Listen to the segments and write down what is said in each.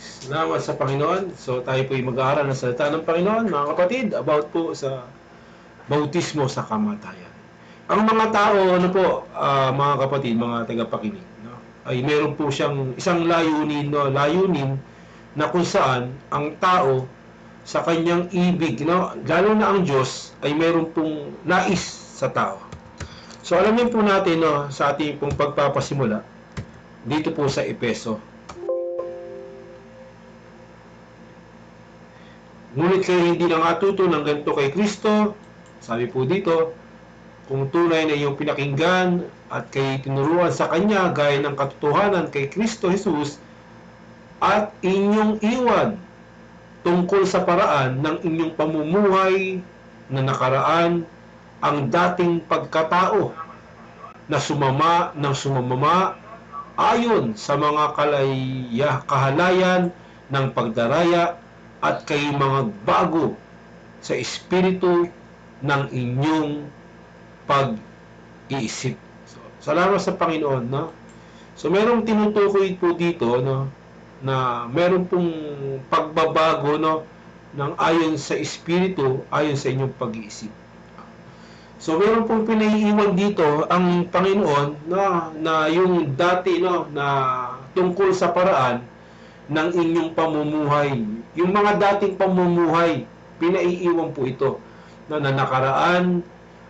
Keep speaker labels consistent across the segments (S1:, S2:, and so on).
S1: Salamat sa Panginoon. So tayo po ay mag-aaral ng salita ng Panginoon, mga kapatid, about po sa bautismo sa kamatayan. Ang mga tao, mga kapatid, mga tagapakinig, no, ay meron po siyang isang layunin, no, layunin na kung saan ang tao sa kanyang ibig, no, lalo na ang Diyos, ay meron pong nais sa tao. So alamin po natin, no, sa ating pong pagpapasimula dito po sa Epeso. Ngunit kayo hindi nangatuto ng ganito kay Kristo, sabi po dito, kung tunay na iyong pinakinggan at kayo tinuruan sa Kanya gaya ng katotohanan kay Kristo Jesus at inyong iwan tungkol sa paraan ng inyong pamumuhay na nakaraan ang dating pagkatao na sumama ng sumamama ayon sa mga kahalayan ng pagdaraya at kayo mga bago sa espiritu ng inyong pag-iisip. So, salamat sa Panginoon, no? So, merong tinutukoy po dito, no, na meron pong pagbabago, no, ng ayon sa espiritu, ayon sa inyong pag-iisip. So, meron pong pinaiiwan dito ang Panginoon, no, na yung dati, no, na tungkol sa paraan ng inyong pamumuhay. Yung mga dating pamumuhay, pinaiiwan po ito. Na nakaraan,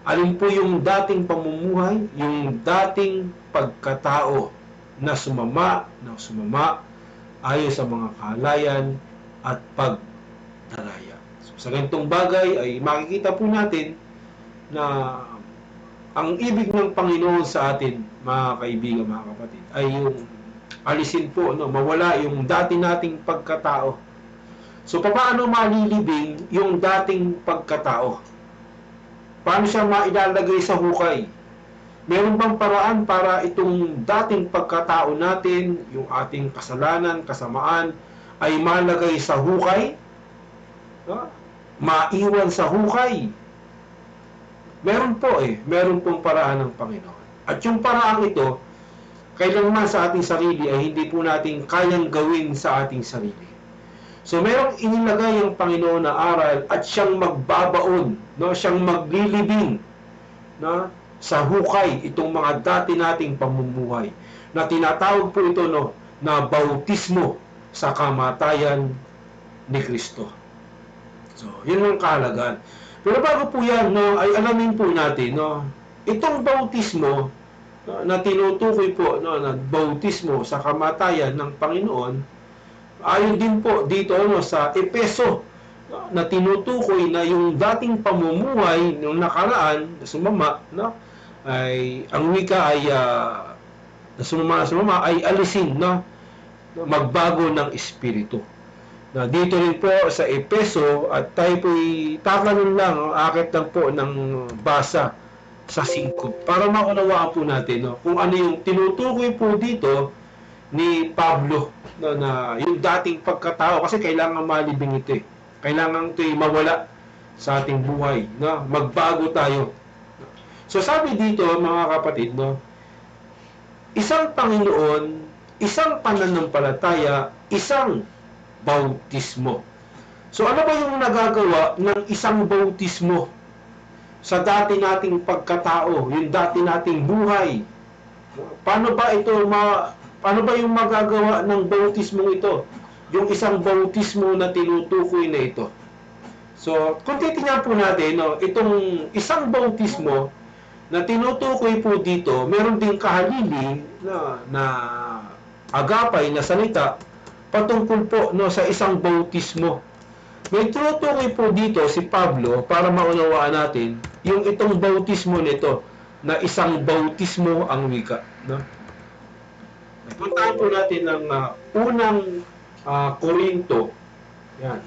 S1: alin po yung dating pamumuhay? Yung dating pagkatao na sumama ayon sa mga kahalayan at pagdaraya. So, sa ganitong bagay ay makikita po natin na ang ibig ng Panginoon sa atin, mga kaibigan, mga kapatid, ay yung alisin po, no, mawala yung dati nating pagkatao. So, paano malilibing yung dating pagkatao? Paano siya mailalagay sa hukay? Meron bang paraan para itong dating pagkatao natin, yung ating kasalanan, kasamaan, ay malagay sa hukay? Maiwan sa hukay? Meron pong paraan ng Panginoon. At yung paraan ito, kailanman sa ating sarili ay hindi po natin kayang gawin sa ating sarili. So, merong inilagay ang Panginoon na aral at siyang magbabaon, no? Siyang maglilibing, no? Sa hukay itong mga dati nating pamumuhay na tinatawag po ito, no, na bautismo sa kamatayan ni Kristo. So, yun ang kahalagaan. Pero bago po yan, no, ay alamin po natin, no, itong bautismo na tinutukoy po, no, na bautismo sa kamatayan ng Panginoon, ayon din po dito, no, sa Epeso, no, na tinutukoy na yung dating pamumuhay ng nakaraan na sumama, no, ay ang wika ay na sumama ay alisin, no, magbago ng espiritu. Na dito rin po sa Epeso, at tayo po'y tatanong lang, akit lang po ng basa sa 5 para maunawaan po natin, no, kung ano yung tinutukoy po dito ni Pablo, no, na yung dating pagkatao, kasi kailangan malibing ito kailangan ito'y mawala sa ating buhay, no, magbago tayo. So sabi dito, mga kapatid, no, isang Panginoon, isang pananampalataya, isang bautismo. So ano ba yung nagagawa ng isang bautismo sa dati nating pagkatao, yung dati nating buhay? Paano ba yung magagawa ng bautismo ito? Yung isang bautismo na tinutukoy na ito. So, kung titingnan po natin, no, itong isang bautismo na tinutukoy po dito, meron ding kahalili na agapay na salita patungkol po, no, sa isang bautismo. May tinutukoy po dito si Pablo para maunawaan natin yung itong bautismo nito na isang bautismo ang wika, no? Puntahan po natin ng unang Korinto. Yan.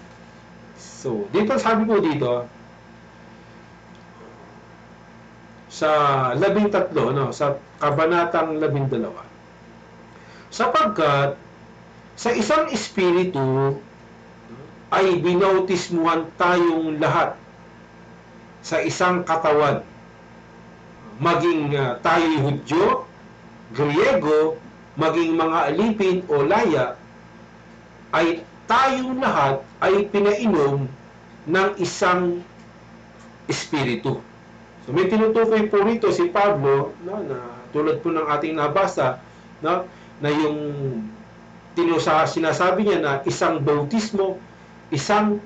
S1: So, dito sabi po dito sa 13, no, sa kabanatang 12. Sapagkat sa isang espiritu ay binautismuhan tayong lahat sa isang katawan, maging tayo'y Hudyo, Griego, maging mga alipin o laya, ay tayong lahat ay pinainom ng isang espiritu. So may tinutukoy po rito si Pablo, no, na tulad po ng ating nabasa, no, na yung sinasabi niya na isang bautismo, isang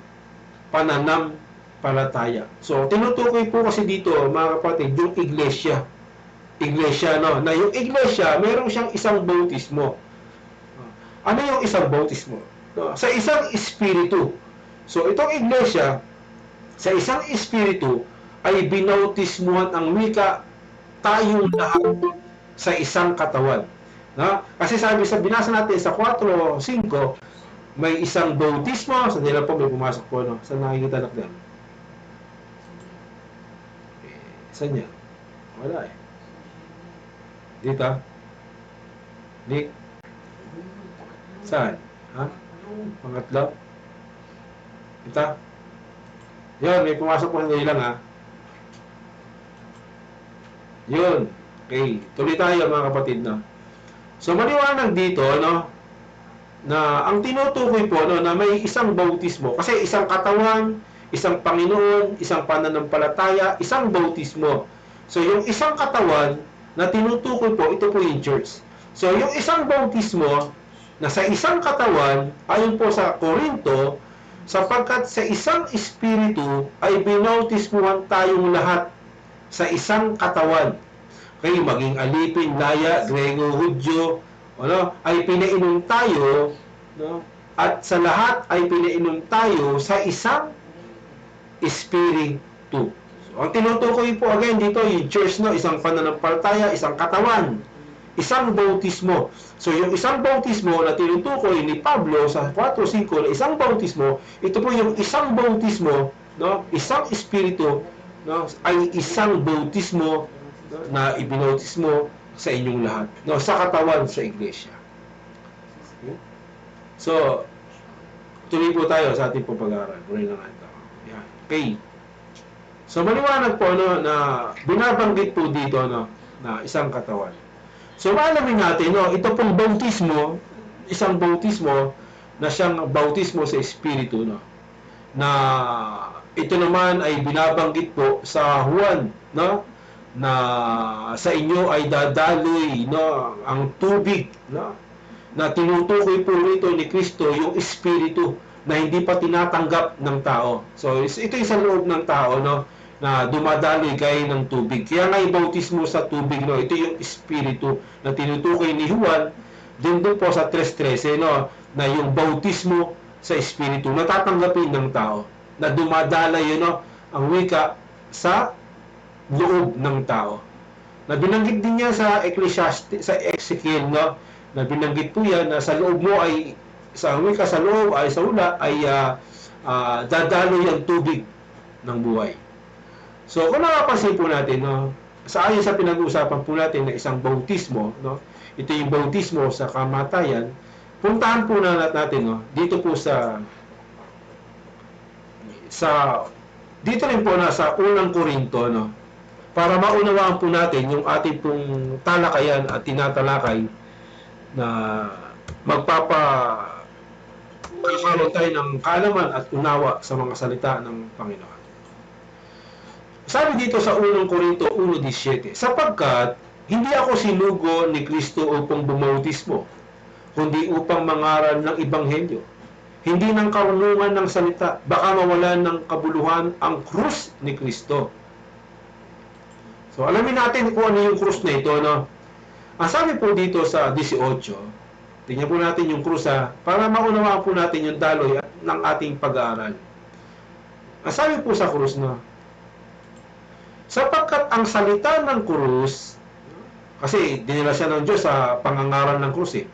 S1: pananampalataya. So tinutukoy po kasi dito, mga kapatid, yung iglesia. Iglesia, no, na yung iglesia, meron siyang isang bautismo. Ano yung isang bautismo? No, sa isang espiritu. So itong iglesia, sa isang espiritu, ay binautismuhan ang wika tayong lahat sa isang katawan. No? Kasi sabi sa binasa natin sa 4:5, may isang bautismo, sa nila po may pumasok po, no? Saan nakikita natin? Saan yan? Wala eh. Dito? Nick? Saan? Ha? Pangatlo? Ito? Yun, may pumasok po sa lang ha. Yun. Okay. Tuloy tayo mga kapatid, no? So, maliwanag dito, no? Na ang tinutukoy po, no? Na may isang bautismo. Kasi isang katawan, isang Panginoon, isang pananampalataya, isang bautismo. So, yung isang katawan na tinutukoy po, ito po yung church. So, yung isang bautismo na sa isang katawan, ayon po sa Korinto, sapagkat sa isang espiritu ay binautismuhan tayong lahat sa isang katawan. Kaya maging alipin, laya, Grego, Hudyo, ano, ay pinainom tayo, no? At sa lahat ay pinainom tayo sa isang espiritu. So, ang tinutukoy po again dito, yung church, no, isang pananampalataya, isang katawan, isang bautismo. So, yung isang bautismo na tinutukoy ni Pablo sa 4:5 na isang bautismo, ito po yung isang bautismo, no, isang espiritu, no, ay isang bautismo, no, na ibinautismo sa inyong lahat, no, sa katawan sa iglesia. Okay? So, tuloy po tayo sa ating pag-aaral. Muli na nga ito. Yan. Okay. So, maliwanag po, no, na binabanggit po dito, no, na isang katawan. So, maalamin natin, no, ito pong bautismo, isang bautismo na siyang bautismo sa Espiritu, no, na ito naman ay binabanggit po sa Juan, no, na sa inyo ay dadaloy, no, ang tubig, no, na tinutukoy po rito ni Kristo yung Espiritu na hindi pa tinatanggap ng tao. So, ito yung sa loob ng tao, no, na dumadaloy gaya ng tubig. Kaya nga yung bautismo sa tubig, no, ito yung espiritu na tinutukoy ni Juan, din doon po sa 3:13, no, na yung bautismo sa espiritu, natatanggapin ng tao, na dumadala yun, no, ang wika sa loob ng tao. Na binanggit din niya sa Ecclesiastes, sa Ezekiel, no, na binanggit po yan na sa loob mo ay, sa wika sa loob ay sa ula ay dadaloy ang tubig ng buhay. So, kung napapansin po natin, no, sa ayon sa pinag-uusapan po natin na isang bautismo, no, ito yung bautismo sa kamatayan, puntahan po na natin, no, dito po dito rin po na sa unang Korinto, no, para maunawaan po natin yung ating pong talakayan at tinatalakay na magkakaroon tayo ng kaalaman at unawa sa mga salita ng Panginoon. Sabi dito sa 1 Korinto 1:17, sapagkat hindi ako sinugo ni Kristo upang bumautismo, kundi upang mangaral ng Ebanghelyo. Hindi ng karunungan ng salita, baka mawalan ng kabuluhan ang krus ni Kristo. So, alamin natin kung ano yung krus na ito, no? Ang sabi po dito sa 18, tingnan po natin yung krus, para maunawaan po natin yung daloy ng ating pag-aaral. Ang sabi po sa krus, no, sapagkat ang salita ng krus, kasi dinala siya ng Diyos sa pangangaral ng krus eh.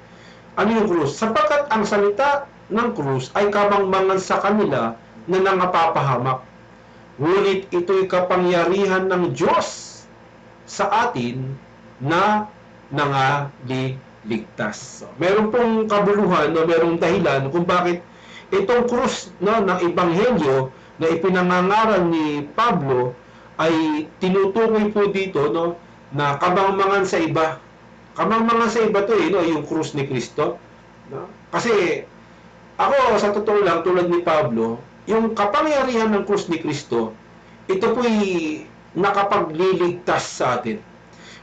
S1: Ano yung krus? Sapagkat ang salita ng krus ay kamangmangan sa kanila na nangapapahamak. Ngunit ito'y kapangyarihan ng Diyos sa atin na nangaliligtas. So, meron pong kabuluhan, no, merong dahilan kung bakit itong krus, no, ng Ebanghelyo na ipinangangaral ni Pablo ay tinutukoy po dito, no, na kamangmangan sa iba. Kamangmangan sa iba to, no, yung krus ni Kristo, no? Kasi Ako, sa totoo lang, tulad ni Pablo, yung kapangyarihan ng krus ni Kristo, ito po'y nakapagliligtas sa atin.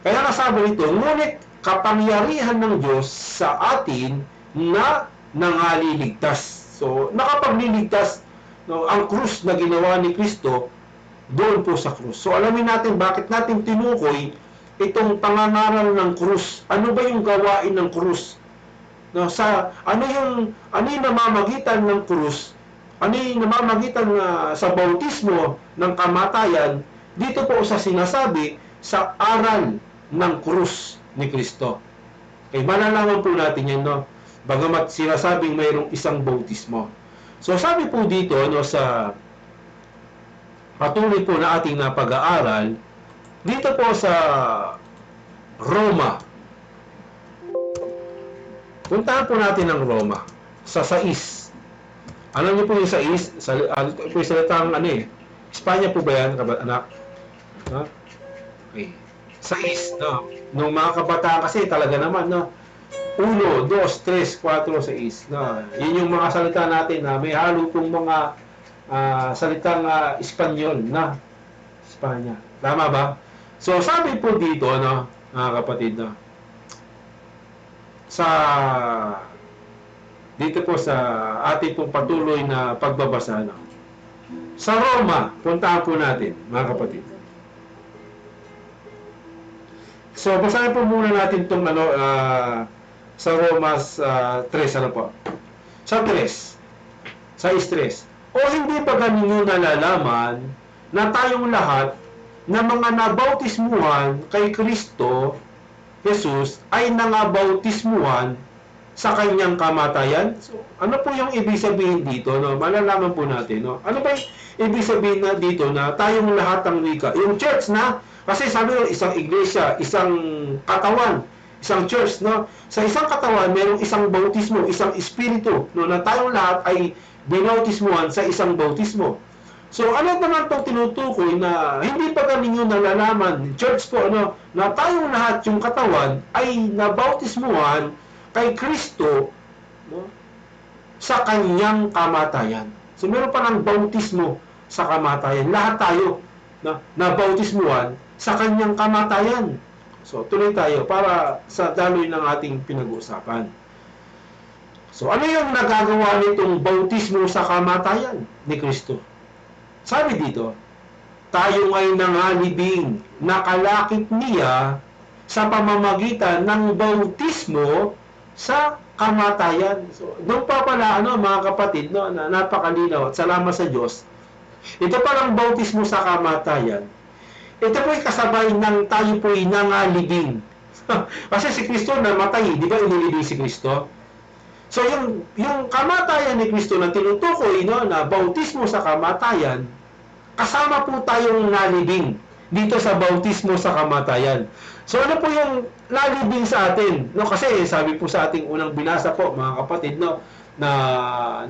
S1: Kaya nasabi nito, ngunit kapangyarihan ng Diyos sa atin na nangaliligtas. So, nakapagliligtas, no, ang krus na ginawa ni Kristo doon po sa krus. So, alamin natin bakit natin tinukoy itong pangangaral ng krus. Ano ba yung gawain ng krus? No, ano yung namamagitan ng krus? Ano yung namamagitan sa bautismo ng kamatayan dito po sa sinasabi sa aral ng krus ni Kristo. Okay, malalaman po natin yan, no? Bagamat sinasabing mayroong isang bautismo. So sabi po dito, no, sa patuloy po na ating napag-aaral, dito po sa Roma. Puntahan po natin ang Roma sa 6. Alam niyo po yung 6? Ito po yung salitang Espanya po ba yan, anak? No? Okay. 6, no? Nung mga kabataan kasi talaga naman, no? 1, 2, 3, 4, 6. No? Yun yung mga salita natin na may halo pong mga salitang Espanyol na Espanya. Tama ba? So sabi po dito, no, mga kapatid, no, dito po sa ating pong patuloy na pagbabasa, no, sa Roma, puntahan po natin, mga kapatid. So basahin po muna natin itong sa Roma 3, ano po? Sa 3, sa 3. O hindi ba ninyo nalalaman na tayong lahat na mga nabautismuhan kay Kristo Jesus ay nangabautismuhan sa kanyang kamatayan? So, ano po yung ibig sabihin dito? No? Malalaman po natin. No? Ano ba yung ibig sabihin na dito na tayong lahat ng wika? Yung church na, kasi sabi nyo, isang iglesia, isang katawan, isang church, no? Sa isang katawan, mayroong isang bautismo, isang espiritu, no? Na tayong lahat ay binautismuhan sa isang bautismo. So, ano naman itong tinutukoy na hindi pa ninyo nalalaman, church po, ano, na tayong lahat, yung katawan, ay nabautismuhan kay Kristo, no, sa kanyang kamatayan. So, meron pa ng bautismo sa kamatayan. Lahat tayo nabautismuhan sa kanyang kamatayan. So, tuloy tayo para sa daloy ng ating pinag-uusapan. So, ano yung nagagawa nitong bautismo sa kamatayan ni Kristo? Sabi dito, tayo ay nangalibing, nakalakip niya sa pamamagitan ng bautismo sa kamatayan. So, doon pa pala, mga kapatid, no, na napakalinaw at salamat sa Diyos. Ito palang bautismo sa kamatayan. Ito po'y kasabay ng tayo po'y nangalibing. Kasi si Kristo namatay, di ba inilibing si Kristo? So yung kamatayan ni Kristo na tinutukoy, no, na bautismo sa kamatayan, kasama po tayong nalibing dito sa bautismo sa kamatayan. So ano po yung nalibing sa atin? No, kasi sabi po sa ating unang binasa po, mga kapatid, no, na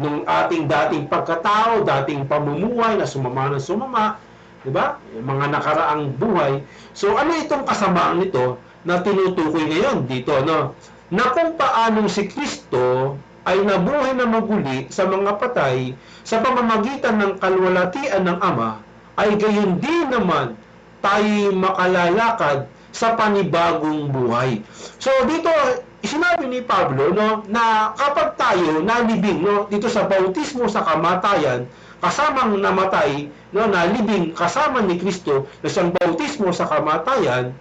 S1: nung ating dating pagkatao, dating pamumuhay na sumama ng sumama, di ba? Yung mga nakaraang buhay. So ano itong kasamaan nito na tinutukoy ngayon dito, no? Na kung paanong si Kristo ay nabuhay na maguli sa mga patay sa pamamagitan ng kalwalatian ng Ama, ay gayon din naman tayo makalalakad sa panibagong buhay. So dito, sinabi ni Pablo, no, na kapag tayo nalibing, no, dito sa bautismo sa kamatayan, kasamang namatay, no, nalibing kasama ni Kristo na siyang bautismo sa kamatayan,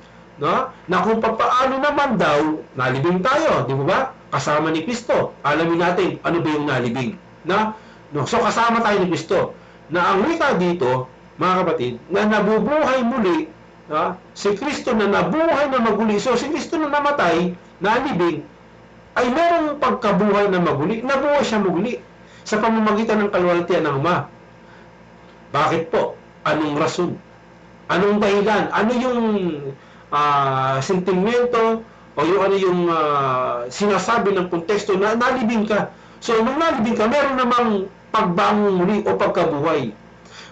S1: no, na kung paano naman daw nalibing tayo, di ba? Kasama ni Kristo. Alamin natin ano ba yung nalibing, no? So kasama tayo ni Kristo. Na ang wika dito, mga kapatid, na nabubuhay muli, no? Si Kristo na nabuhay na maguli. So si Kristo na namatay, nalibing, ay merong pagkabuhay na maguli. Nabuhay siya maguli sa pamamagitan ng kalwalatian ng Ama. Bakit po? Anong rason? Anong dahilan? Ano yung sentimento o yung sinasabi ng konteksto na nalibing ka? So nung nalibing ka, meron namang pagbangon muli o pagkabuhay.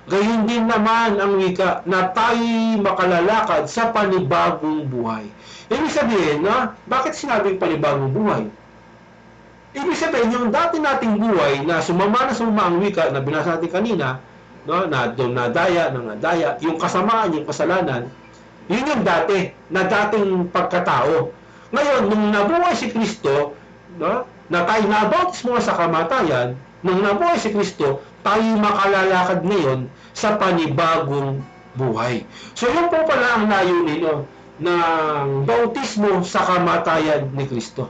S1: Gayon din naman ang wika na tayo makalalakad sa panibagong buhay. Ibig sabihin, bakit sinabing panibagong buhay? Ibig sabihin, yung dati nating buhay na sumama ang wika na binasa natin kanina, no, na doon nadaya, yung kasamaan, yung kasalanan, yun yung dati, na dating pagkatao. Ngayon, nung nabuhay si Kristo, no, na tayo nabautismo sa kamatayan, nung nabuhay si Kristo, tayo makalalakad ngayon sa panibagong buhay. So, yun po pala ang layunin, no, ng bautismo sa kamatayan ni Kristo.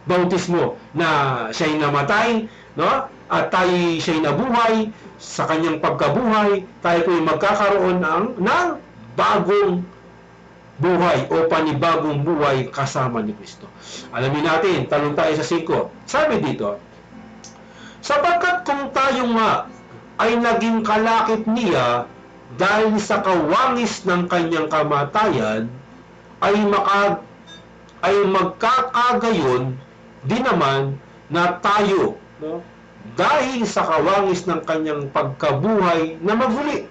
S1: Bautismo na siya'y namatay, no, at tayo siya'y nabuhay, sa kanyang pagkabuhay, tayo po'y magkakaroon ng bagong buhay o panibagong buhay kasama ni Kristo. Alamin natin, talong tayo sa 5. Sabi dito, sapagkat kung tayo nga ay naging kalakip niya dahil sa kawangis ng kanyang kamatayan, ay magkakagayon din naman na tayo, no, dahil sa kawangis ng kanyang pagkabuhay na maguli.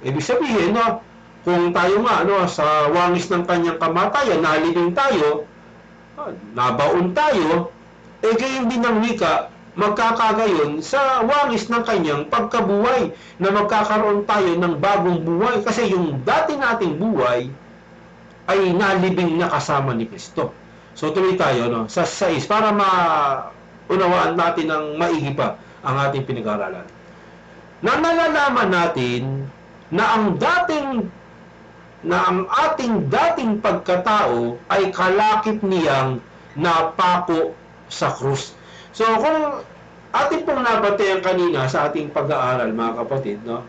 S1: Ibig sabihin, no, kung tayo nga, no, sa wangis ng kanyang kamatayan, nalibing tayo, nabaon tayo, gayon din ng wika, magkakagayon sa wangis ng kanyang pagkabuhay, na magkakaroon tayo ng bagong buhay. Kasi yung dati nating buhay ay nalibing na kasama ni Kristo. So tuloy tayo, no, sa 6 para maunawaan natin ng maigi pa ang ating pinag-aralan. Na nalalaman natin na ang ating dating pagkatao ay kalakip niyang napako sa krus. So kung ating pong nabatayan kanina sa ating pag-aaral, mga kapatid, no,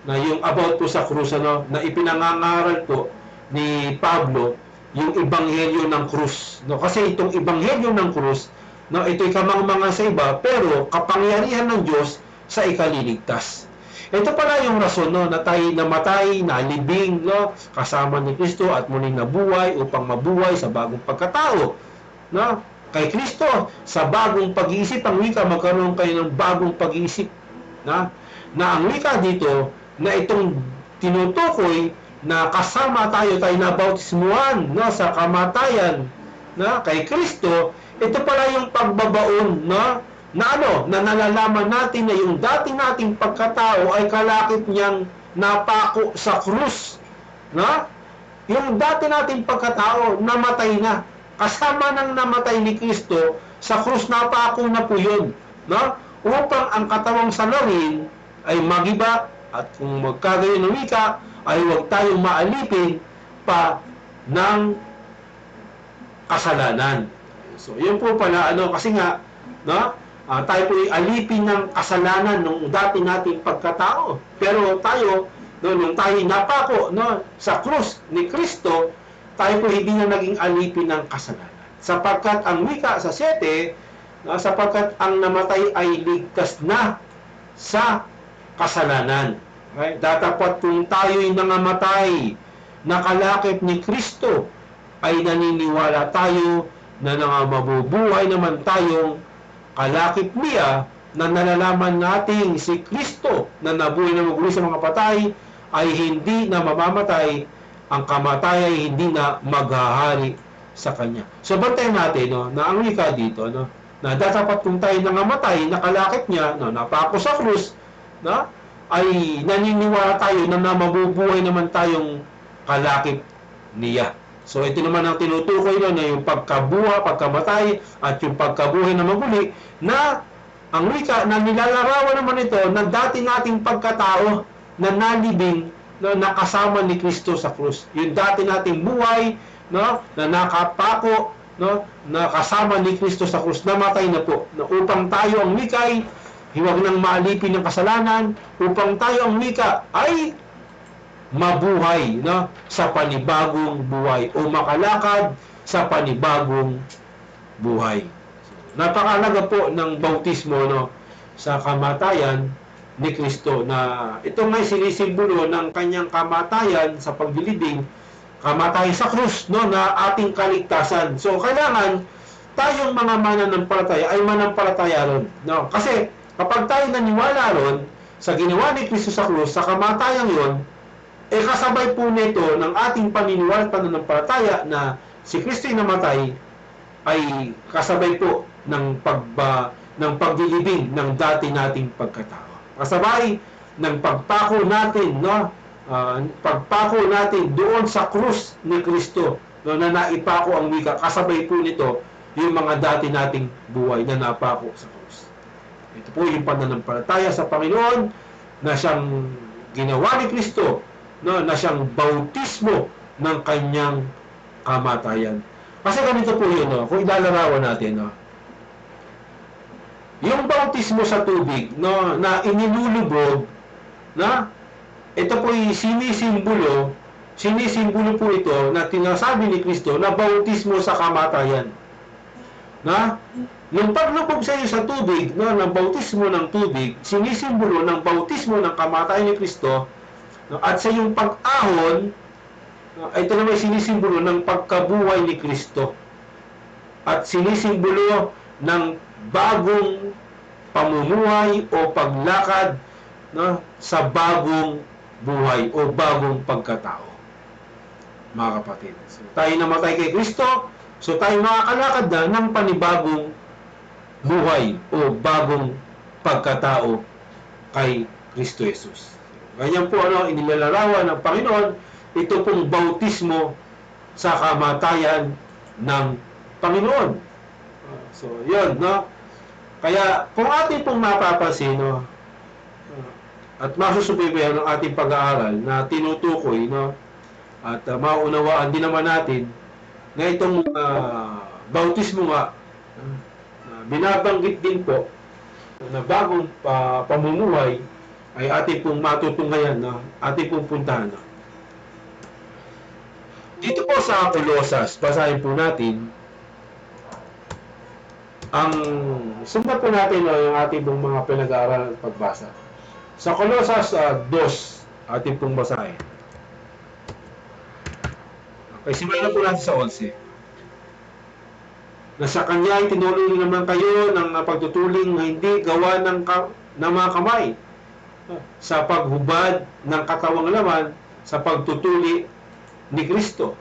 S1: na yung about po sa krus, ano, na ipinangangaral po ni Pablo yung ebanghelyo ng krus, no, kasi itong ebanghelyo ng krus, no, ito'y kamangmangan sa iba, pero kapangyarihan ng Diyos sa ikaliligtas. Ito pala yung rason, no, na tayo namatay, nalibing, no, kasama ni Kristo at muling nabuhay upang mabuhay sa bagong pagkatao, no, kay Kristo. Sa bagong pag-iisip, ang wika, magkaroon kayo ng bagong pag-iisip, na ang wika dito na itong tinutukoy na kasama tayo nabautismuhan, no, sa kamatayan, na kay Kristo. Ito pala yung pagbabaon, no, na nalalaman natin na yung dati nating pagkatao ay kalakip niyang napako sa krus, no? Yung dati nating pagkatao namatay na, kasama ng namatay ni Kristo sa krus, napako na po yun, no? Upang ang katawang salarin ay magiba, at kung magkagayon ng wika ay huwag tayong maalipin pa ng kasalanan. So, yun po pala, kasi nga, no, tayo po alipin ng kasalanan nung dati nating pagkatao. Pero tayo, no, nung tayo napako, no, sa krus ni Kristo, tayo po hindi na naging alipin ng kasalanan. Sapagkat ang wika sa 7, no, sapagkat ang namatay ay ligtas na sa kasalanan. Okay? Datapat kung tayo'y nangamatay, nakalakip ni Kristo, ay naniniwala tayo na mabubuhay naman tayong kalakip niya, na nalalaman natin si Kristo na nabuhay na maguli sa mga patay ay hindi na mamamatay, ang kamatay ay hindi na maghahari sa kanya. So bantayan natin, no, na ang wika dito, no, na dapat kung tayo nangamatay, nakalakip niya, no, napako sa krus, no, ay naniniwala tayo na mabubuhay naman tayong kalakip niya. So ito naman ang tinutukoy, no, na yung pagkabuha, pagkamatay, at yung pagkabuhay na maguli, na ang wika na nilalarawan naman ito na dati nating pagkatao na nalibing, no, nakasama ni Kristo sa krus. Yung dati nating buhay, no, na nakapako, no, nakasama ni Kristo sa krus, namatay na po, na upang tayo ang wika'y hiwag nang maalipin ng kasalanan, upang tayo ang wika ay mabuhay, no, sa panibagong buhay, o makalakad sa panibagong buhay. Napakalaga po ng bautismo, no, sa kamatayan ni Kristo, na ito nga'y sinisimbolo ng kanyang kamatayan sa paglilibing, kamatayan sa krus, no, na ating kaligtasan. So kailangan tayong mga mananampalataya ay manampalataya ron, no, kasi kapag tayo naniwala ron sa ginawa ni Kristo sa krus, sa kamatayan yon, kasabay po nito ng ating paniniwala at pananampalataya na si Kristo'y namatay, ay kasabay po ng paglilibing ng dati nating pagkatao. Kasabay ng pagpako natin, no? Pagpako natin doon sa krus ni Kristo, no, na naipako ang wika, kasabay po nito yung mga dati nating buhay na napako sa krus. Ito po yung pananampalataya sa Panginoon na siyang ginawa ni Kristo, no, na siyang bautismo ng kanyang kamatayan. Kasi ganito po yun, no, kung ilalarawan natin, no, yung bautismo sa tubig, no, na inilulubog, na ito po ay sinisimbolo po ito na tinasabi ni Kristo na bautismo sa kamatayan. Na nung paglubog sa iyo sa tubig, no, ng bautismo ng tubig, sinisimbolo ng bautismo ng kamatayan ni Kristo, no, at sa iyong pag-ahon, no, ito naman sinisimbolo ng pagkabuhay ni Kristo. At sinisimbolo ng bagong pamumuhay o paglakad, no, sa bagong buhay o bagong pagkatao. Mga kapatid, so tayo namatay kay Kristo, so tayo makakalakad na ng panibagong buhay o bagong pagkatao kay Kristo Jesus. Ganyan po inilalarawan ng Panginoon, ito pong bautismo sa kamatayan ng Panginoon. So, yun, no? Kaya, kung atin pong mapapansin, no, at masusubaybayan ng ating pag-aaral na tinutukoy, no, at maunawaan din naman natin na itong bautismo nga, binabanggit din po na bagong pamumuhay ay ating pong matutunghayan, no, ating pong puntahan. No. Dito po sa Colosas, basahin po natin ang sundan po natin, no, yung ating pong mga pinag-aaral at pagbasa. Sa Colosas 2, ating pong basahin. Okay, simulan po natin sa 11. Na sa Kanya ay tinuloy naman kayo ng pagtutuling na hindi gawa ng mga kamay, sa paghubad ng katawang laman sa pagtutuli ni Kristo.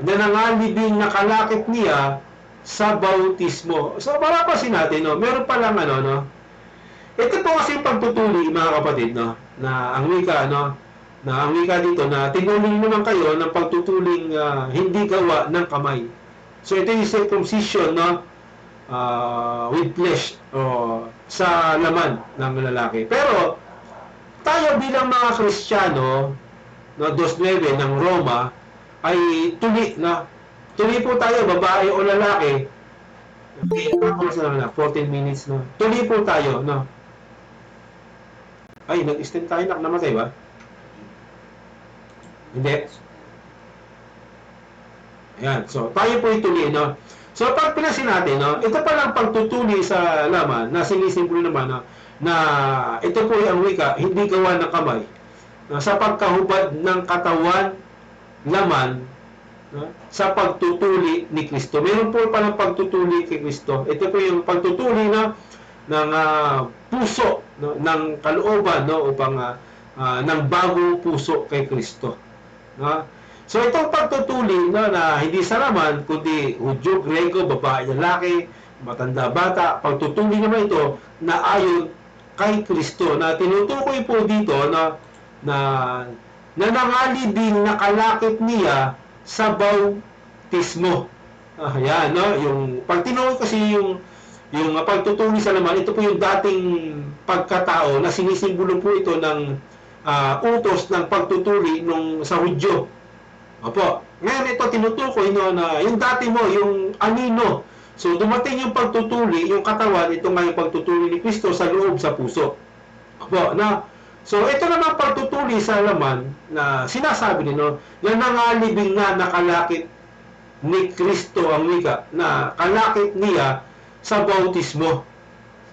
S1: Na nangalibing nakalakip niya sa bautismo. So, marapasin natin, no, meron palang no, ito po kasi pagtutuli, mga kapatid, no, na ang wika, no, na ang wika dito na tinuling naman kayo ng pagtutuling hindi gawa ng kamay. So ito yung circumcision, no, with flesh sa laman ng lalaki. Pero tayo bilang mga Kristiyano, no, 2:9 ng Roma ay tuli, no. Tuli po tayo, babae o lalaki. Okay, 14 minutes, no. Tuli po tayo, no. Ay, nag-extend tayo, namatay ba? Hindi. Ayan, so tayo po ituli, no. So pag pinasin natin, no, ito palang pagtutuli sa laman na sinisimbolo naman, no, na ito po ang wika, hindi gawa ng kamay, no, sa pagkahubad ng katawan, laman, no, sa pagtutuli ni Kristo. Meron po palang pagtutuli kay Kristo. Ito po yung pagtutuli na ng puso, no, ng kalooban, no, upang ng bagong puso kay Kristo, no? So itong pagtutuli, no, na hindi sa laman kundi Hudyo, Grego, babae, lalaki, matanda, bata, pagtutuli naman ito na ayon kay Kristo, na tinutukoy po dito na nanangalibing nakalakip niya sa bautismo. Ayan, no, yung pag tinukoy kasi yung pagtutuli sa laman, ito po yung dating pagkatao na sinisimbolo po ito ng utos ng pagtutuli sa Hudyo. Opo. Ngayon ito tinutukoy, no, na yung dati mo, yung anino. So dumating yung pagtutuli, yung katawan, ito nga yung pagtutuli ni Kristo sa loob sa puso. Opo, na so ito naman pagtutuli sa laman na sinasabi nino, na nangalibing nga nakalakip ni Kristo ang wika, na kalakip niya sa bautismo.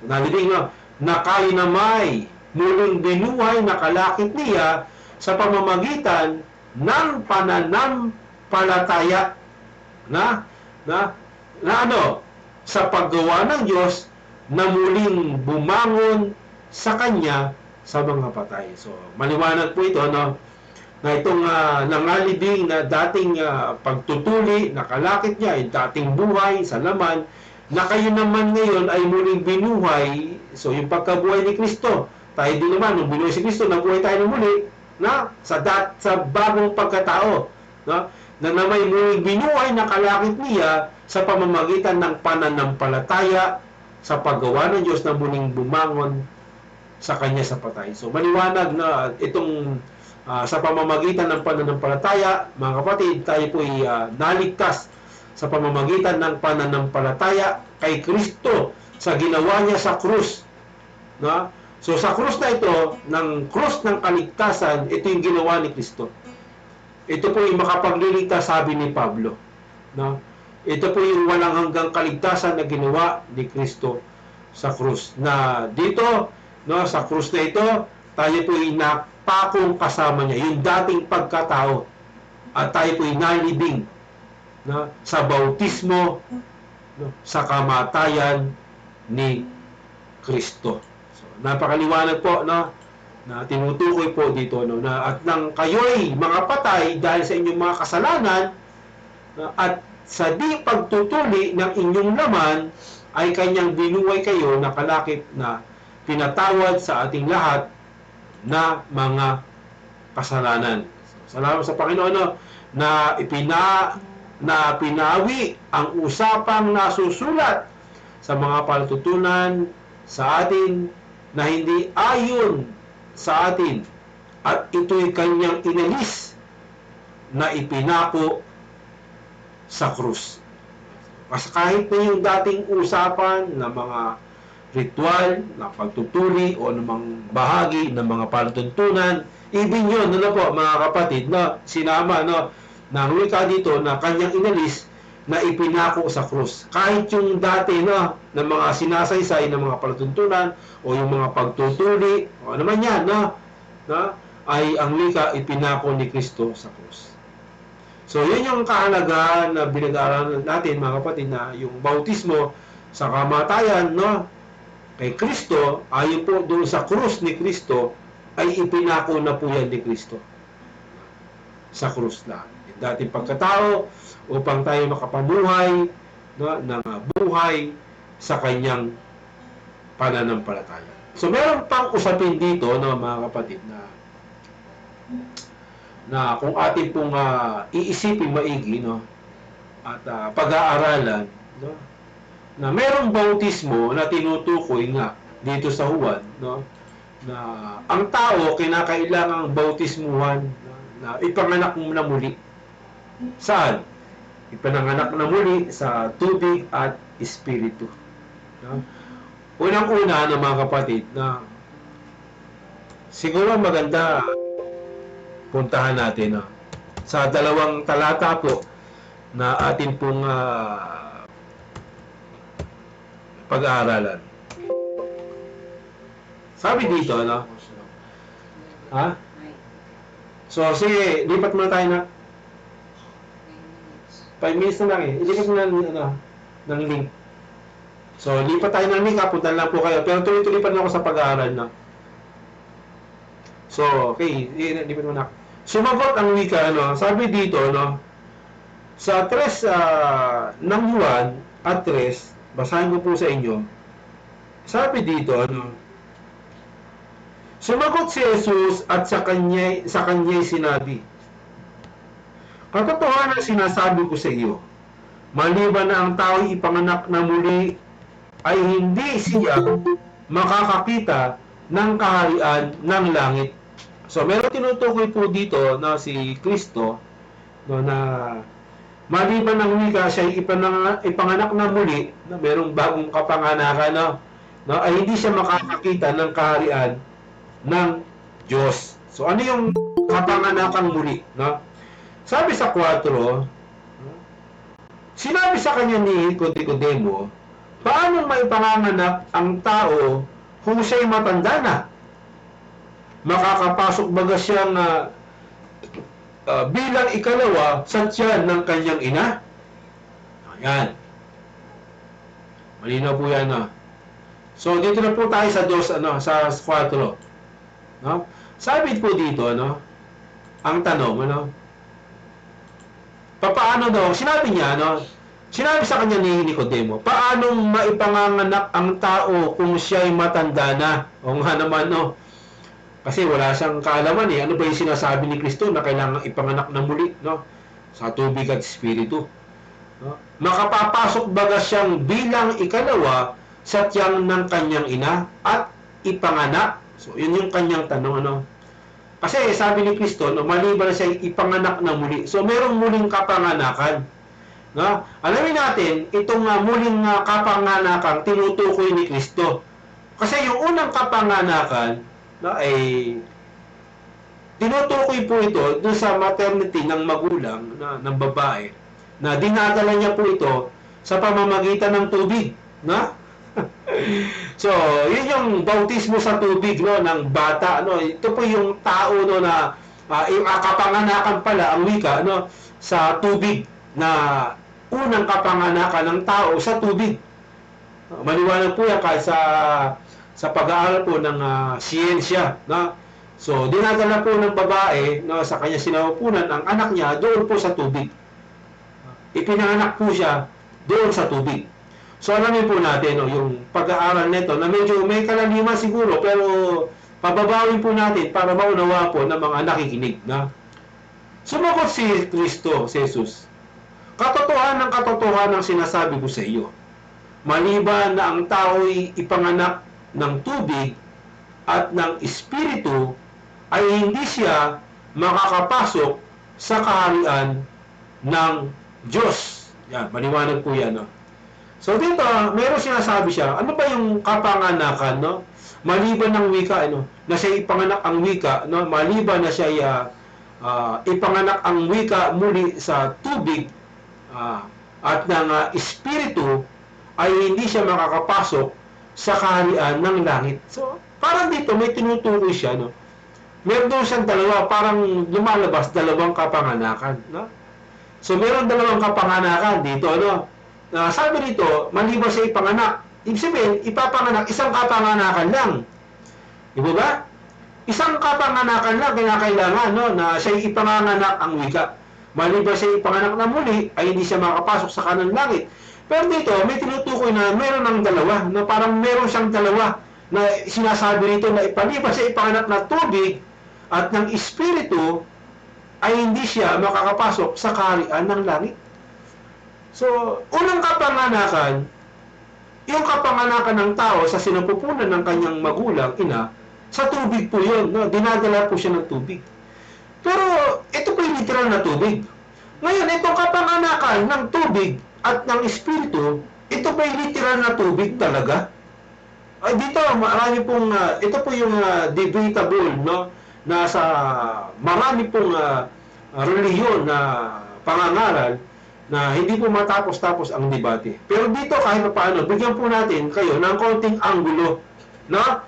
S1: Nalibing, no, na kayo na may muling binuhay na kalakip niya sa pamamagitan ng pananampalataya na sa paggawa ng Diyos na muling bumangon sa Kanya sa mga patay. So, maliwanag po ito, no, na itong nangalibing na dating pagtutuli, nakalakit niya ay dating buhay sa laman, na kayo naman ngayon ay muling binuhay. So yung pagkabuhay ni Kristo, tayo din naman, nung binuhay si Kristo, nabuhay tayo ng muli, na sa bagong pagkatao, no? Na may muling binuhay na kalakit niya sa pamamagitan ng pananampalataya sa paggawa ng Diyos na muling bumangon sa kanya sa patay. So maliwanag na itong sa pamamagitan ng pananampalataya, mga kapatid, tayo po ay naligtas sa pamamagitan ng pananampalataya kay Kristo sa ginawa niya sa krus. No? So sa krus na ito, ng krus ng kaligtasan, ito yung ginawa ni Kristo. Ito po yung makapagliligtas, sabi ni Pablo. No? Ito po yung walang hanggang kaligtasan na ginawa ni Kristo sa krus. Na dito, no, sa krus na ito, tayo po ay napakong kasama niya, yung dating pagkatao. At tayo po ay nalibing, no, sa bautismo, no, sa kamatayan ni Kristo. So, napakaliwanag po, no, na tinutukoy po dito, no, na at nang kayo'y mga patay dahil sa inyong mga kasalanan, no, at sa di pagtutuli ng inyong laman ay kanyang binuhay kayo na kalakip na pinatawad sa ating lahat na mga kasalanan. So, salamat sa Panginoon, no, na pinawi ang usapang nasusulat sa mga palatuntunan sa atin na hindi ayon sa atin, at ito'y kanyang inalis na ipinako sa krus. Kasi kahit na yung dating usapan na mga ritual, na pagtutuli o namang bahagi ng mga palatuntunan, even yun, ano po mga kapatid, na sinama, no, ng wika dito na kanyang inalis na ipinako sa krus. Kahit yung dati, no, ng mga sinasaysay ng mga palatuntunan o yung mga pagtutuli, o ano man yan, no, ay ang wika ipinako ni Kristo sa krus. So, yun yung kahalagahan na binag-aaralan natin, mga kapatid, na yung bautismo sa kamatayan, no, kay Kristo, ayon po doon sa krus ni Kristo, ay ipinako na po yan ni Kristo sa krus na. Yung dating pagkatao, upang tayo makapamuhay, no, ng buhay sa kanyang pananampalataya. So, meron pang usapin dito, no, mga kapatid, na kung atin pong iisipin maigi, no, at pag-aaralan, no, na merong bautismo na tinutukoy nga dito sa Juan, no, na ang tao kinakailangang bautismuhan, no, na ipanganak na muli. Saan? Ipananganak na muli sa tubig at espiritu. No? Unang-una na mga kapatid, na siguro maganda puntahan natin, no, sa dalawang talata po na atin pong pag-aaralan. Sabi dito, no? Ha? So, sige, lipat muna tayo na 5 minutes na lang eh. Ilipat mo na ng link. So, lipat tayo ng link, punta lang po kayo. Pero tuloy-tuloy pa na ako sa pag-aaral na. So, okay, lipat mo na. Sumagot ang wika, ano, sabi dito, no, sa 3 ng Juan at 3, basahin ko po sa inyo. Sabi dito, ano, sumagot si Jesus at sa kanya'y sinabi, katotohanan sinasabi ko sa iyo, maliban na ang tao'y ipanganak na muli, ay hindi siya makakakita ng kaharian ng langit. So, meron tinutukoy po dito na si Kristo, no, na maliban ng wika siya ipanganak na muli, na merong bagong kapanganakan, no, ay hindi siya makakakita ng kaharian ng Diyos. So, ano yung kapanganakang muli? No? Sabi sa 4, sinabi sa kanya ni Nicodemo, paano may panganganak ang tao kung siya'y matanda na? Makakapasok baga siyang bilang ikalawa sa tiyan ng kanyang ina? Ayan. Malinaw po yan, no? So, dito na po tayo sa 2, sa 4. No? Sabi po dito, no, Ang tanong, ano? Paano daw? Sinabi niya, ano? Sinabi sa kanya ni Nicodemo, paanong maipanganganak ang tao kung siya'y matanda na? O nga naman, no? Kasi wala siyang kaalaman eh. Ano ba yung sinasabi ni Kristo na kailangan ipanganak na muli, no? Sa tubig at espiritu. No? Makapapasok baga siyang bilang ikalawa sa tiyang ng kanyang ina at ipanganak? So, yun yung kanyang tanong, ano? Kasi sabi ni Kristo, no, maliban na siya ipanganak na muli. So, merong muling kapanganakan. No? Alamin natin, itong muling kapanganakan tinutukoy ni Kristo. Kasi yung unang kapanganakan, no, ay tinutukoy po ito doon sa maternity ng magulang ng babae na dinadala niya po ito sa pamamagitan ng tubig, no? So, yun yung bautismo sa tubig, no, ng bata, no. Ito po yung tao, no, na yung kapanganakan pala ang wika, no, sa tubig, na unang kapanganakan ng tao sa tubig. Maliwanag po yan kahit sa pag-aaral po ng siyensya, no. So, dinadala po ng babae, no, sa kanya sinapupunan ang anak niya doon po sa tubig. Ipinanganak po siya doon sa tubig. So, alamin po natin, no, yung pag-aaral nito na medyo may kalaliman siguro, pero pababawin po natin para maunawa po ng mga nakikinig. Na sumagot si Kristo, si Jesus, katotohanan ng sinasabi ko sa iyo. Maliban na ang tao'y ipanganak ng tubig at ng espiritu, ay hindi siya makakapasok sa kaharian ng Diyos. Yan, maliwanag po yan, no? So dito, meron sinasabi siya, ano ba yung kapanganakan, no? Maliban ng wika, ano, na siya ipanganak ang wika, no? Maliban na siya ipanganak ang wika muli sa tubig at ng espiritu, ay hindi siya makakapasok sa kaharian ng langit. So, parang dito may tinutukoy siya, no? Meron doon siyang dalawa, parang lumalabas dalawang kapanganakan, no? So, meron dalawang kapanganakan dito, no? Sabi nito, maliban sa ipanganak, ibig sabihin, ipapanganak, isang kapanganakan lang. Di ba? Isang kapanganakan lang kinakailangan, no, na siya ipanganak ang wika. Maliban sa ipanganak na muli, ay hindi siya makapasok sa kanang langit. Pero dito, may tinutukoy na meron ng dalawa, na parang meron siyang dalawa na sinasabi nito na ipaliban sa ipanganak na tubig at ng espiritu, ay hindi siya makakapasok sa kaharian ng langit. So, unang kapanganakan, yung kapanganakan ng tao sa sinapupunan ng kanyang magulang, ina, sa tubig po yun, no? Dinadala po siya ng tubig. Pero, ito po yung literal na tubig. Ngayon, itong kapanganakan ng tubig at ng espiritu, ito ba yung literal na tubig talaga? Ay, dito, marami pong, ito po yung debatable, no? Nasa marami pong reliyon na pangangaral, na hindi po matapos-tapos ang debate. Pero dito kahit paano, bigyan po natin kayo ng konting anggulo na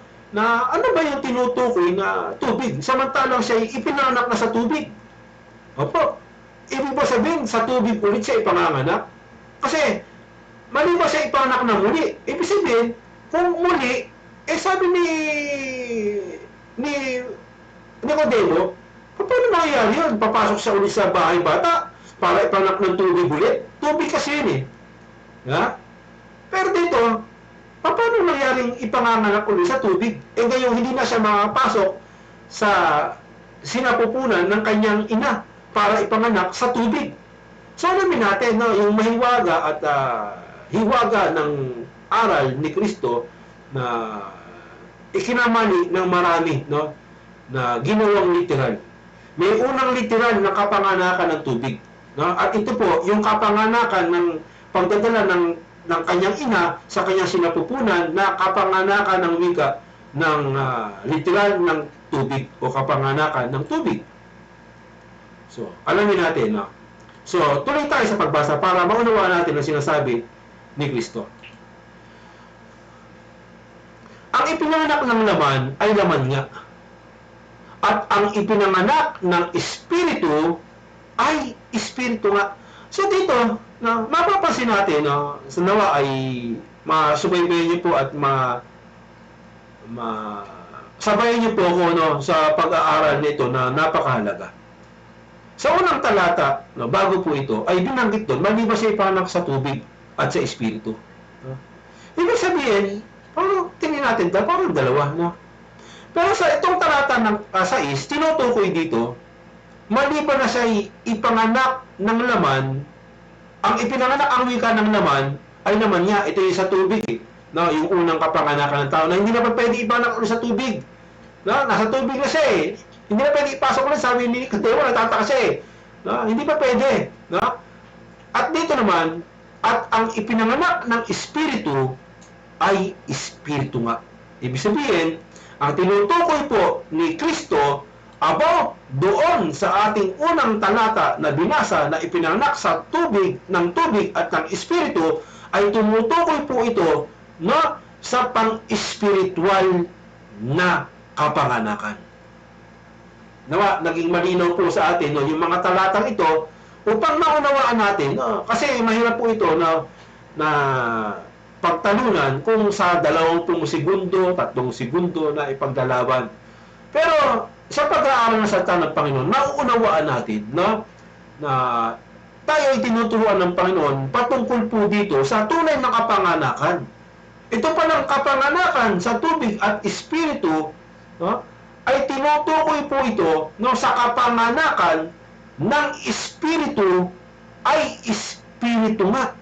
S1: ano ba yung tinutukoy na tubig? Samantalang siya ipinanganak na sa tubig. Opo. Ibig ba sabihin, sa tubig ulit siya ipanganganak? Kasi, mali ba siya ipanganak na muli? Ibig sabihin, kung muli, sabi ni Nicodemo, paano nangyayari yun? Papasok siya ulit sa bahay bata para ipanak ng tubig ulit. Tubig kasi yun eh. Ha? Pero dito, paano nangyaring ipanganganak ulit sa tubig? Ngayon, hindi na siya makapasok sa sinapupunan ng kanyang ina para ipanganak sa tubig. So, alamin natin, no, yung mahiwaga at hiwaga ng aral ni Kristo na ikinamali ng marami, no, na ginawang literal. May unang literal na kapanganakan ng tubig. No? At ito po, yung kapanganakan ng pagdadala ng kanyang ina sa kanyang sinapupunan na kapanganakan ng wika ng literal ng tubig o kapanganakan ng tubig. So, alamin natin. No? So, tuloy tayo sa pagbasa para maunawaan natin ang sinasabi ni Kristo. Ang ipinanganak ng laman ay laman nga. At ang ipinanganak ng espiritu ay espiritu nga. So dito, mapapansin natin, sa nawa ay masubaybayan niyo po at sabayan niyo po ako, sa pag-aaral nito na napakahalaga. Sa unang talata, no, bago po ito, ay binanggit doon, mali ba siya ipanganak sa tubig at sa espiritu? No? Ibig sabihin, parang tingin natin, parang dalawa. No? Pero sa itong talata ng 6, tinutukoy dito, mali ba na siya ipanganak ng laman, ang ipinanganak ang wika ng laman, ay naman niya, ito yung sa tubig. No? Yung unang kapanganakan ng tao na hindi na pa pwede ipanganak sa tubig. No? Nasa tubig na siya eh. Hindi na pwede ipasok ulit, sabi ni Nicodemo, natataka siya eh. No? Hindi pa pwede. No? At dito naman, at ang ipinanganak ng espiritu ay espiritu nga. Ibig sabihin, ang tinutukoy po ni Kristo about doon sa ating unang talata na binasa na ipinanganak sa tubig, ng tubig at ng espiritu, ay tumutukoy po ito no, sa pang-espiritual na kapanganakan. Nawa, naging malinaw po sa atin no, yung mga talatang ito upang maunawaan natin. No, kasi mahirap po ito na pagtalunan kung sa 20 segundo, 3 segundo na ipagdalaban. Pero sa pag-aaral ng salita ng Panginoon, nauunawaan natin no, na tayo ay tinuturuan ng Panginoon patungkol po dito sa tunay na kapanganakan. Ito palang kapanganakan sa tubig at espiritu, no, ay tinutukoy po ito no, sa kapanganakan ng espiritu ay espiritu nga.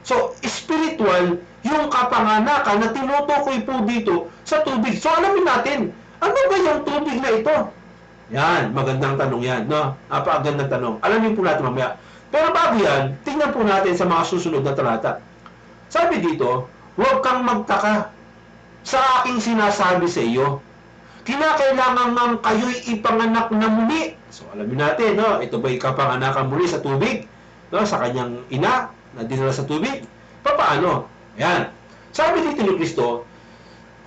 S1: So, spiritual yung kapanganakan na tinutukoy po dito sa tubig. So, alamin natin, ano ba yung tubig na ito? Yan, magandang tanong yan. No? Napakagandang tanong. Alamin po natin mamaya. Pero bago yan, tingnan po natin sa mga susunod na talata. Sabi dito, huwag kang magtaka sa aking sinasabi sa iyo. Kinakailangan ng kayo'y ipanganak na muli. So, alamin natin, no? Ito ba'y kapanganakan muli sa tubig? No? Sa kanyang ina na dinala sa tubig? Paano? Yan. Sabi dito ni Kristo,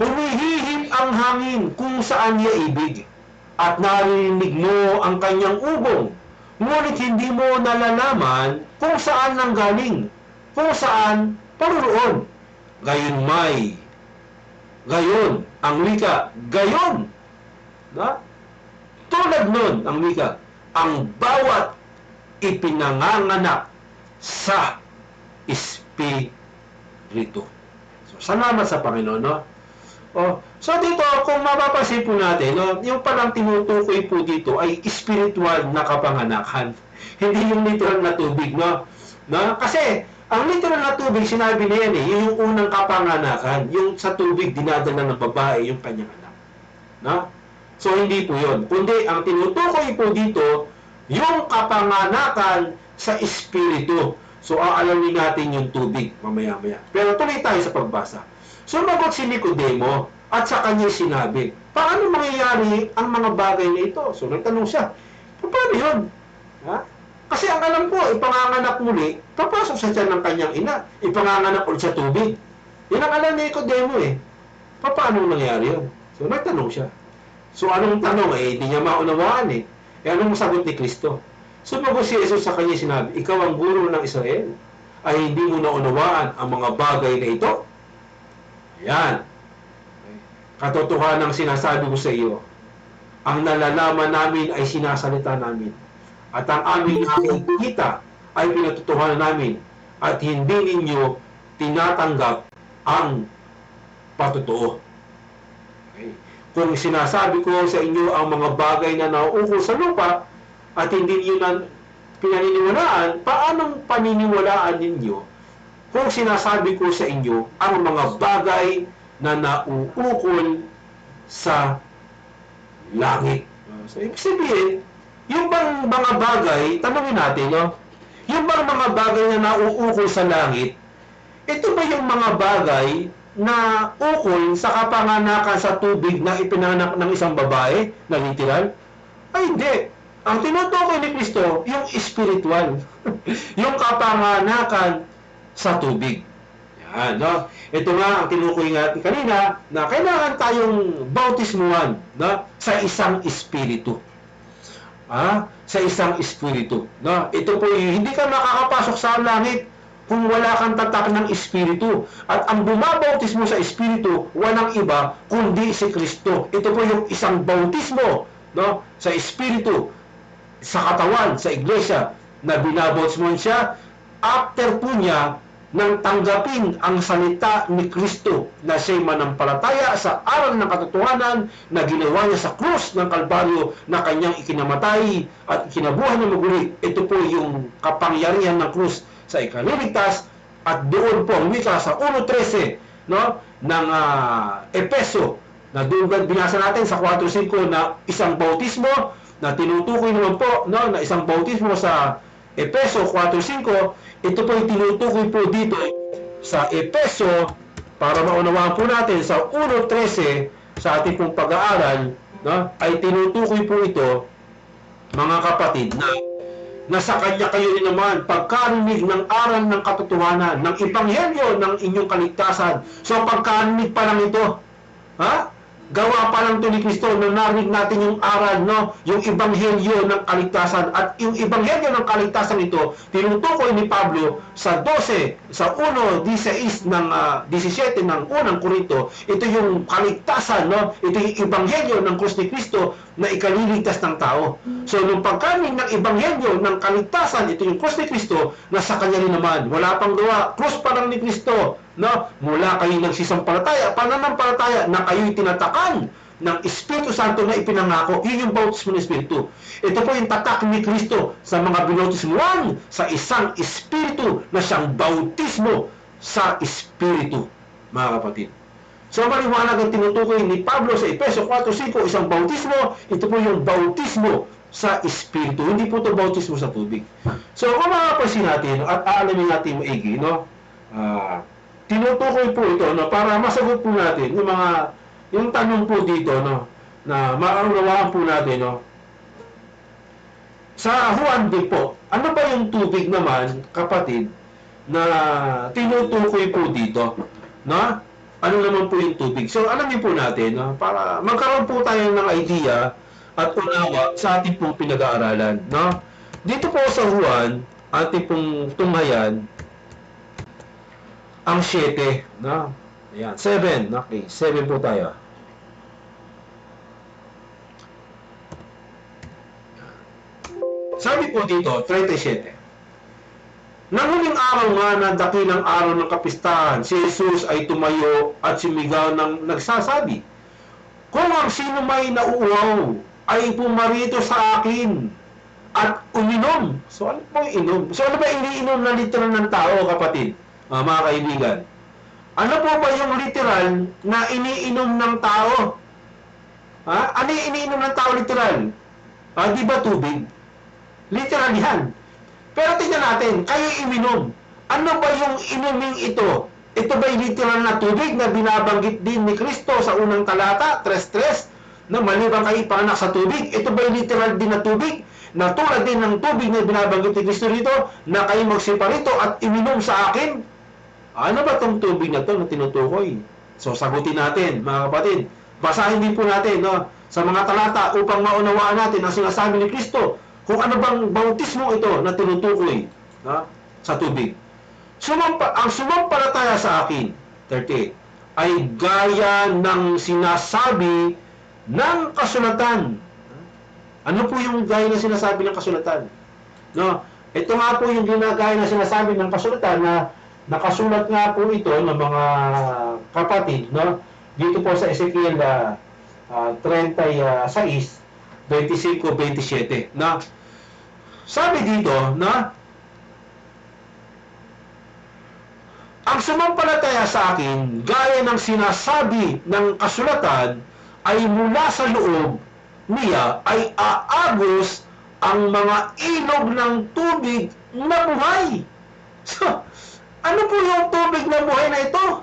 S1: humihihip ang hangin kung saan niya ibig at narinig mo ang kanyang ugong. Ngunit hindi mo nalalaman kung saan nanggaling, kung saan paroroon. Gayon ang wika, gayon. Na? Tulad nun ang wika, ang bawat ipinanganganak sa espiritu. So, salamat sa Panginoon, no? So dito, kung mapapansin po natin, no, yung palang tinutukoy po dito ay spiritual na kapanganakan. Hindi yung literal na tubig, no? Kasi, ang literal na tubig, sinabi niya yan yung unang kapanganakan. Yung sa tubig, dinadala ng babae, yung kanyang anak. No? So, hindi po yun. Kundi, ang tinutukoy po dito, yung kapanganakan sa espiritu. So, aalamin natin yung tubig mamaya-maya. Pero tuloy tayo sa pagbasa. Sumagot si Nicodemo at sa kanya sinabi, paano mangyayari ang mga bagay na ito? So, nagtanong siya, paano yun? Ha? Kasi ang alam ko, ipanganganak muli, papasok sa tiyan ng kanyang ina, ipanganganak ulit sa tubig. Yan ang alam ni Nicodemo eh. Paano nangyari yun? So, nagtanong siya. So, anong tanong eh? Hindi niya maunawaan eh. Anong sagot ni Kristo? Sumagot si Jesus sa kanya sinabi, ikaw ang guro ng Israel, ay hindi mo naunawaan ang mga bagay na ito? Yan. Katotohanan ng sinasabi ko sa iyo, ang nalalaman namin ay sinasalita namin. At ang aming nakikita ay pinatutuhanan namin. At hindi ninyo tinatanggap ang patotoo. Okay. Kung sinasabi ko sa inyo ang mga bagay na nauukol sa lupa, at hindi niyo na pinaniniwalaan, paanong paniniwalaan ninyo kung sinasabi ko sa inyo ang mga bagay na nauukol sa langit? So, ibig sabihin, yung bang mga bagay, tanongin natin, no? Yung bang mga bagay na nauukol sa langit, ito ba yung mga bagay na ukol sa kapanganakan sa tubig na ipinanganak ng isang babae na literal? Ay, hindi. Ang tinutukoy ni Kristo, yung spiritual. Yung kapanganakan sa tubig. Yan, no? Ito nga ang tinukoy natin kanina na kailangan tayong bautismuhan, no? Sa isang espiritu. Sa isang espiritu. No? Ito po, hindi ka makakapasok sa langit kung wala kang tatak ng espiritu. At ang bumabautismo sa espiritu, walang iba kundi si Kristo. Ito po yung isang bautismo, no? Sa espiritu. sa katawan, sa iglesia, na binabautismohan siya, after po niya nang tanggapin ang salita ni Kristo na siya'y manampalataya sa aral ng katotohanan na ginawa niya sa krus ng Kalbaryo na kanyang ikinamatay at ikinabuhay na maguli. Ito po yung kapangyarihan ng krus sa ikaliligtas, at doon po ang wika sa 1.13 no, ng Epeso, na doon binasa natin sa 4.5 na isang bautismo, na tinutukoy naman po no, na isang bautismo sa Epeso 4.5. Ito po yung tinutukoy po dito sa Epeso, para maunawaan po natin sa 1.13 sa ating pong pag-aaral, no, ay tinutukoy po ito, mga kapatid, na sa kanya kayo rin naman pagkarinig ng aral ng katotohanan, ng ebanghelyo ng inyong kaligtasan. So pagkarinig pa lang ito, gawa pa lang ito ni Kristo, na narinig natin yung aral, no? Yung ebanghelyo ng kaligtasan. At yung ebanghelyo ng kaligtasan ito, tinutukoy ni Pablo sa 1:16 ng 17 ng unang Korinto. Ito yung kaligtasan, no? Ito yung ebanghelyo ng krus ni Kristo na ikaliligtas ng tao. So, nung pagkanig ng ebanghelyo ng kaligtasan, ito yung krus ni Kristo, na sa kanya rin naman, wala pang gawa, krus pa lang ni Kristo, no? Mula kayo nagsisampalataya, pananampalataya, na kayo'y tinatakan ng Espiritu Santo na ipinangako. Yun yung bautismo ng Espiritu. Ito po yung tatak ni Kristo sa mga binautismuhan sa isang Espiritu, na siyang bautismo sa Espiritu, mga kapatid. So, maliwanag ang tinutukoy ni Pablo sa Efeso 4.5, isang bautismo. Ito po yung bautismo sa Espiritu. Hindi po ito bautismo sa tubig. So, kung makapansin natin at aalamin natin maigi, no? Tinutukoy po ito, no, para masagot po natin yung tanong po dito, no, na maunawaan po natin, no. Sa Juan din po, ano ba yung tubig naman, kapatid, na tinutukoy po dito, no? Ano naman po yung tubig? So, alamin po natin, no, para magkaroon po tayo ng idea at unawa sa ating pong pinag-aaralan, no. Dito po sa Juan, ating pong tunghayan, ang 7, no? Ayan, 7. Okay, 7 po tayo. Sabi po dito, 37. Nang huling araw nga na dakilang araw ng kapistahan, si Jesus ay tumayo at sumigaw ng nagsasabi, kung ang sino may nauuhaw ay pumarito sa akin at uminom. So ano po inom? So ano ba iniinom na literal ng tao, kapatid? Mga kaibigan, ano po ba yung literal na iniinom ng tao? Ano yung iniinom ng tao literal? Di ba tubig? Literal yan. Pero tingnan natin, kayo iminom. Ano ba yung inuming ito? Ito ba yung literal na tubig na binabanggit din ni Kristo sa unang talata, 3:3, na maliban kayo ipanganak sa tubig? Ito ba yung literal din na tubig? Na tulad din ng tubig na binabanggit ni Kristo rito, na kayo magsipa rito at iminom sa akin? Ano ba itong tubig na ito na tinutukoy? So, sagutin natin, mga kapatid. Basahin din po natin, no, sa mga talata upang maunawaan natin ang sinasabi ni Kristo kung ano bang bautismo ito na tinutukoy, no, sa tubig. Ang sumampalataya sa akin, 38, ay gaya ng sinasabi ng kasulatan. Ano po yung gaya ng sinasabi ng kasulatan? No, ito nga po yung ginagaya na sinasabi ng kasulatan, na nakasulat nga po ito ng mga kapatid, no, dito po sa Ezekiel 36, 25-27, na sabi dito na ang sumampalataya sa akin gaya ng sinasabi ng kasulatan ay mula sa loob niya ay aagos ang mga ilog ng tubig na buhay. So, ano po yung tubig na buhay na ito?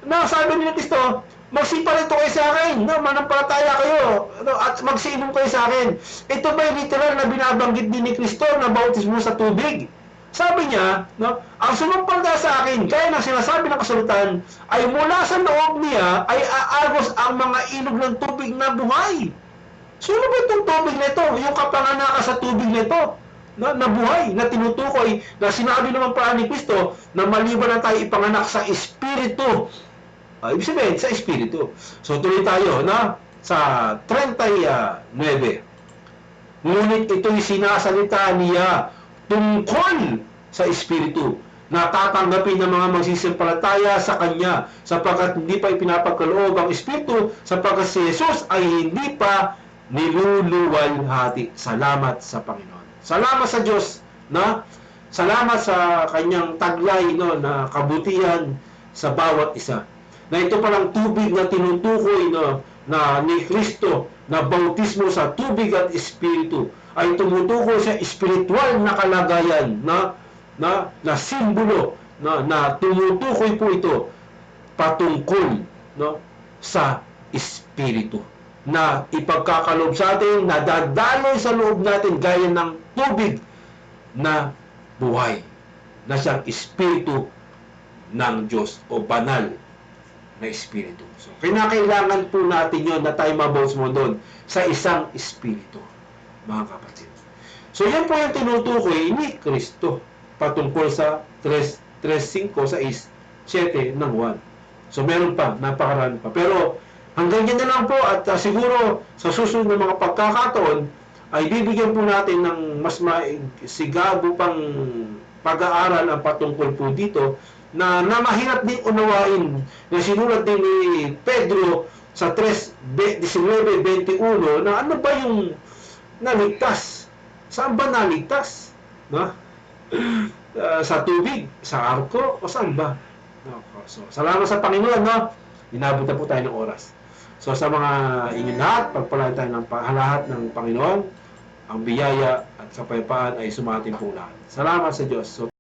S1: Na sabi ni Kristo, magsipa rito kayo sa akin, no? Manampalataya kayo, no? At magsiinom kayo sa akin. Ito ba yung literal na binabanggit din ni Kristo na bautismo sa tubig? Sabi niya, no, ang sumampalataya sa akin, gaya ng sinasabi ng kasulatan, ay mula sa loob niya ay aagos ang mga ilog ng tubig na buhay. So, ano ba itong tubig na ito? Yung kapanganakan sa tubig na ito, na buhay, na tinutukoy, na sinabi naman pa ni Kristo, na maliban na tayo ipanganak sa Espiritu. Ibig sabihin, sa Espiritu. So, tuloy tayo, na sa 39. Ngunit ito'y sinasalita niya tungkol sa Espiritu na tatanggapin ng mga magsisimpalataya sa Kanya sapagkat hindi pa ipinapagkaloob ang Espiritu sapagkat si Jesus ay hindi pa niluluwalhati. Salamat sa Panginoon. Salamat sa Diyos, na salamat sa Kanyang taglay, no, na kabutihan sa bawat isa. Na ito palang tubig na tinutukoy, no, na ni Kristo na bautismo sa tubig at Espiritu ay tumutukoy sa espiritual na kalagayan na simbolo na tumutukoy po ito patungkol, no, sa Espiritu na ipagkakalob sa atin, na dadaloy sa loob natin gaya ng tubig na buhay, na siyang Espiritu ng Diyos o banal na Espiritu. So, kinakailangan po natin yon na tayo mabautismo doon sa isang Espiritu, mga kapatid. So, yan po yung tinutukoy ni Kristo patungkol sa 3:5 sa 7 ng 1. So, meron pa, napakarami pa. Pero, hanggang yan na lang po at siguro sa susunod na mga pagkakataon ay bibigyan po natin ng mas maisigado pang pag-aaral ang patungkol po dito na mahirap din unawain na sinulat din ni Pedro sa 3:19-21 na ano ba yung naligtas? Saan ba naligtas? No? Sa tubig, sa arko, o saan ba? No? So, salamat sa Panginoon, no? Inabot na po tayo ng oras. So, sa mga inyong lahat, pagpalain tayo ng lahat ng Panginoon, ang biyaya at kapayapaan ay sumating po lahat. Salamat sa Diyos. So,